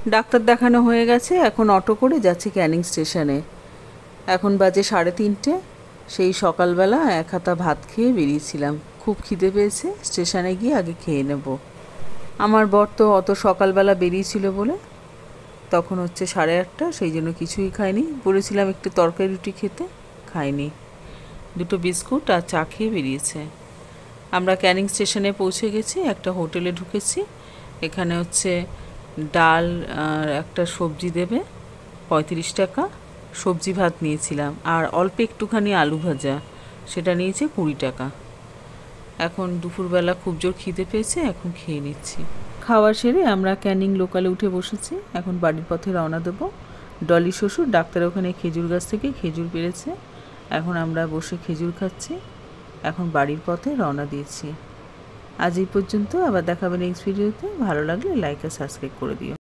Doctor দেখানো হয়ে গেছে, এখন অটো করে যাচ্ছি ক্যানিং স্টেশনে। এখন বাজে 3:30। সেই সকালবেলা এক হাতা ভাত খেয়ে বেরিয়েছিলাম। খুব খিদে পেয়েছে, স্টেশনে গিয়ে আগে খেয়ে নেব। আমার বর তো অত সকালবেলা বেরিয়েছিল বলে তখন হচ্ছে 8:30, সেই জন্য কিছুই খাইনি। বলেছিলাম একটু তরকারি রুটি খেতে, খাইনি। 2টো বিস্কুট আর চা খেয়ে বেরিয়েছে। আমরা ক্যানিং স্টেশনে পৌঁছে গেছি, একটা হোটেলে ঢুকেছি। এখানে হচ্ছে ডাল আর একটা সবজি দেবে, 35 টাকা। সবজি ভাত নিয়েছিলাম আর অল্প একটুখানি আলু ভাজা, সেটা নিয়েছে 20 টাকা। এখন দুপুরবেলা খুব জোর খিদে পেয়েছে, এখন খেয়ে নিচ্ছি। খাওয়া সেরে আমরা ক্যানিং লোকালে উঠে বসেছি, এখন বাড়ির পথে রওনা দেবো। ডলি শ্বশুর ডাক্তার ওখানে খেজুর গাছ থেকে খেজুর পেড়েছে, এখন আমরা বসে খেজুর খাচ্ছি। এখন বাড়ির পথে রওনা দিয়েছি। আজ এই পর্যন্ত, আবার দেখাবেন নেক্সট ভিডিওতে। ভালো লাগলে লাইক আর সাবস্ক্রাইব করে দিও।